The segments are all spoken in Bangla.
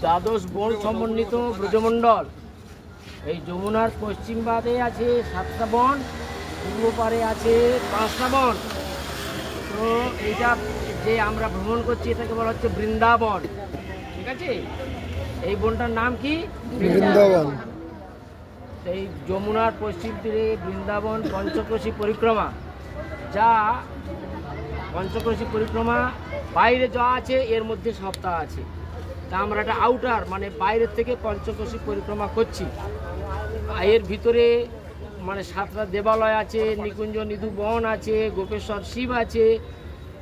দ্বাদশ বন সমন্বিত ব্রজমণ্ডল। এই যমুনার পশ্চিম পারে আছে 7টা বন, পূর্ব পারে আছে 5টা বন। তো এইটা যে আমরা ভ্রমণ করছি এটাকে বলা হচ্ছে বৃন্দাবন, ঠিক আছে? এই বনটার নাম কি? বৃন্দাবন। এই যমুনার পশ্চিম তীরে বৃন্দাবন পঞ্চকোশী পরিক্রমা, যা পঞ্চকোশী পরিক্রমা বাইরে যা আছে এর মধ্যে সপ্তাহ আছে। তা আমরা একটা আউটার মানে বাইরের থেকে পঞ্চকোশী পরিক্রমা করছি। এর ভিতরে মানে 7টা দেবালয় আছে, নিকুঞ্জ নিধু বন আছে, গোপেশ্বর শিব আছে।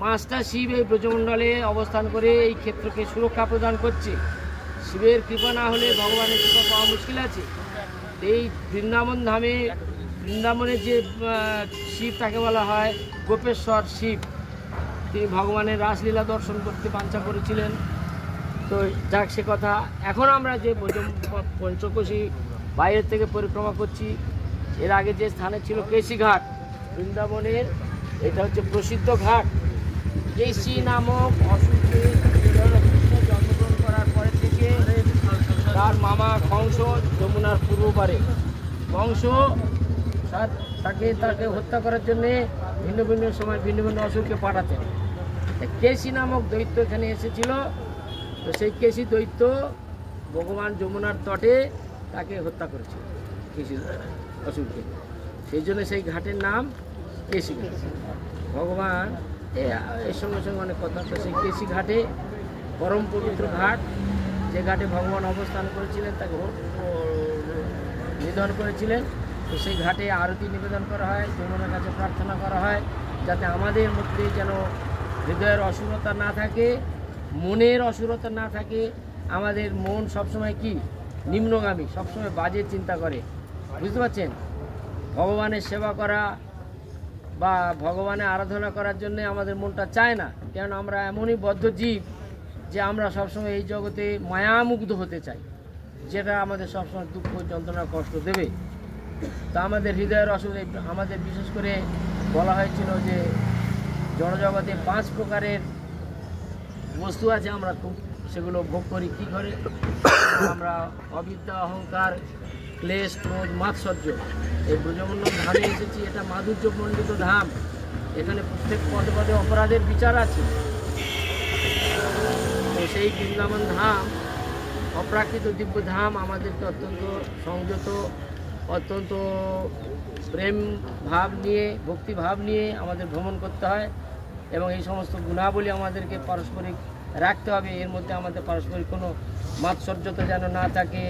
5টা শিব এই ব্রজমণ্ডলে অবস্থান করে এই ক্ষেত্রকে সুরক্ষা প্রদান করছে। শিবের কৃপা না হলে ভগবানের কৃপা পাওয়া মুশকিল আছে। এই বৃন্দাবন ধামে, বৃন্দাবনের যে শিব তাকে বলা হয় গোপেশ্বর শিব। তিনি ভগবানের রাসলীলা দর্শন করতে বাঞ্ছা করেছিলেন। তো যাক সে কথা। এখন আমরা যে পঞ্চকোশী বাইরের থেকে পরিক্রমা করছি, এর আগে যে স্থানে ছিল কেশি ঘাট বৃন্দাবনের, এটা হচ্ছে প্রসিদ্ধ ঘাট। কেশি নামক অসুরকে জন্মগ্রহণ করার পরে থেকে তার মামা কংস যমুনার পূর্ব পারে, কংস তাকে হত্যা করার জন্যে ভিন্ন ভিন্ন সময় ভিন্ন ভিন্ন অসুরকে পাঠাতেন। কেশি নামক দৈত্য এখানে এসেছিল। তো সেই কেশি দৈত্য ভগবান যমুনার তটে তাকে হত্যা করেছিল, কেশি অসুরকে। সেই জন্য সেই ঘাটের নাম কেশি ঘাট। ভগবান এর সঙ্গে সঙ্গে অনেক কথা। তো সেই কেশি ঘাটে পরম পবিত্র ঘাট, যে ঘাটে ভগবান অবস্থান করেছিলেন, তাকে নিধন করেছিলেন। তো সেই ঘাটে আরতি নিবেদন করা হয়, যমুনার কাছে প্রার্থনা করা হয় যাতে আমাদের মধ্যে যেন হৃদয়ের অসুরতা না থাকে, মনের অসুরতা না থাকে। আমাদের মন সবসময় কি নিম্নগামী, সবসময় বাজে চিন্তা করে, বুঝতে পারছেন? ভগবানের সেবা করা বা ভগবানের আরাধনা করার জন্য আমাদের মনটা চায় না, কারণ আমরা এমনই বদ্ধ জীব যে আমরা সবসময় এই জগতে মায়ামুগ্ধ হতে চাই, যেটা আমাদের সবসময় দুঃখ যন্ত্রণা কষ্ট দেবে। তা আমাদের হৃদয়ের অসুবিধা, আমাদের বিশেষ করে বলা হয়েছিল যে জড়জগতে 5 প্রকারের বস্তু আছে, আমরা খুব সেগুলো ভোগ করি। কী করে? আমরা অবিদ্যা, অহংকার, ক্লেশ, ক্রোধ, মাৎসর্য। এই ব্রজমণ্ডল ধামে এসেছি, এটা মাধুর্যমণ্ডিত ধাম। এখানে প্রত্যেক পদে পদে অপরাধের বিচার আছে। তো সেই বৃন্দাবন ধাম অপ্রাকৃত দিব্য ধাম আমাদেরকে অত্যন্ত সংযত, অত্যন্ত প্রেম ভাব নিয়ে, ভক্তি ভাব নিয়ে আমাদের ভ্রমণ করতে হয়। এবং এই সমস্ত গুণাবলী আমাদেরকে পারস্পরিক রাখতে হবে। এর মধ্যে আমাদের পারস্পরিক কোনো মাৎসর্যতা যেন না থাকে,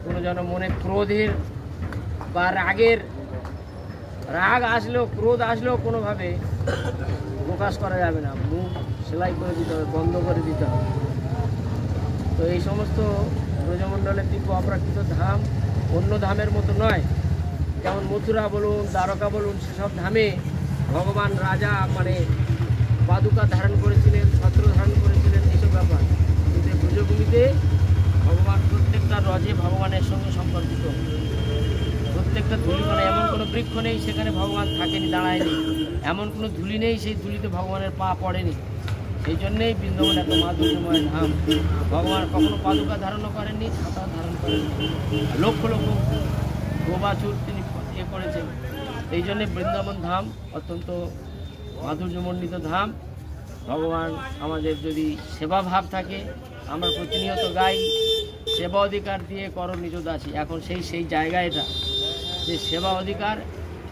কোনো যেন মনে ক্রোধের বা রাগ আসলেও, ক্রোধ আসলেও কোনোভাবে প্রকাশ করা যাবে না। মুখ সেলাই করে দিতে হবে, বন্ধ করে দিতে হবে। তো এই সমস্ত ব্রজমণ্ডলের দিব্য অপ্রাকৃত ধাম অন্য ধামের মতো নয়। যেমন মথুরা বলুন, দ্বারকা বলুন, সেসব ধামে ভগবান রাজা মানে পাদুকা ধারণ করেছিলেন, ছত্র ধারণ করেছিলেন, এইসব ব্যাপার। কিন্তু ব্রজভূমিতে ভগবান প্রত্যেকটা রজে ভগবানের সঙ্গে সম্পর্কিত। প্রত্যেকটা ধুলিকণা, এমন কোনো বৃক্ষ নেই সেখানে ভগবান থাকেনি, দাঁড়ায়নি। এমন কোনো ধুলি নেই সেই ধুলিতে ভগবানের পা পড়েনি। সেই জন্যেই বৃন্দাবন এত মাধুর্যময় ধাম। ভগবান কখনো পাদুকা ধারণও করেননি, ছাতা ধারণ করেননি। লক্ষ লক্ষ গোবাছুর তিনি করেছেন। এই জন্যে বৃন্দাবন ধাম অত্যন্ত মাধুর্যমণ্ডিত ধাম। ভগবান আমাদের যদি সেবা ভাব থাকে, আমরা প্রতিনিয়ত গাই সেবা অধিকার দিয়ে করো নিজ দাসী। এখন সেই জায়গা এটা যে সেবা অধিকার,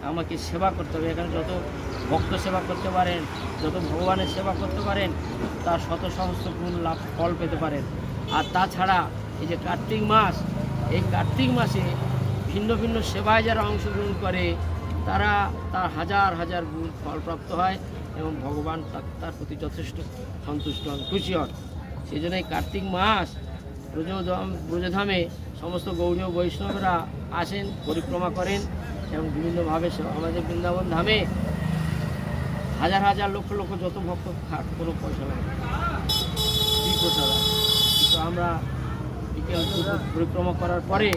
আমাকে সেবা করতে হবে। এখানে যত ভক্ত সেবা করতে পারেন, যত ভগবানের সেবা করতে পারেন, তার শত সহস্র গুণ লাভ ফল পেতে পারেন। আর তাছাড়া এই যে কার্তিক মাস, এই কার্তিক মাসে ভিন্ন ভিন্ন সেবায় যারা অংশগ্রহণ করে তারা তার হাজার হাজার গুণ ফলপ্রাপ্ত হয় এবং ভগবান তার প্রতি যথেষ্ট সন্তুষ্ট হন, খুশি হন। সেই জন্য এই কার্তিক মাস ব্রজধামে সমস্ত গৌড়ীয় বৈষ্ণবরা আসেন, পরিক্রমা করেন এবং বিভিন্নভাবে আমাদের বৃন্দাবন ধামে হাজার হাজার লক্ষ লক্ষ যত ভক্ত খাট, কোনো পয়সা লাগে, পয়সা লাগে। কিন্তু আমরা বিকেল পরিক্রমা করার পরে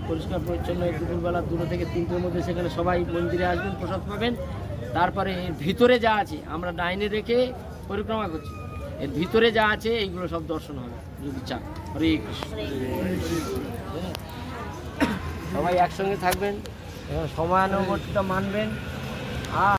পরিষ্কার পরিচ্ছন্ন দুপুরবেলা 2 থেকে 3টের মধ্যে সেখানে সবাই মন্দিরে আসবেন, প্রসাদ পাবেন। তারপরে এর ভিতরে যা আছে আমরা ডাইনে রেখে পরিক্রমা করছি। এর ভিতরে যা আছে এইগুলো সব দর্শন হবে যদি চান। হরে কৃষ্ণ। সবাই একসঙ্গে থাকবেন, সময়ানুবর্তিতা মানবেন। আর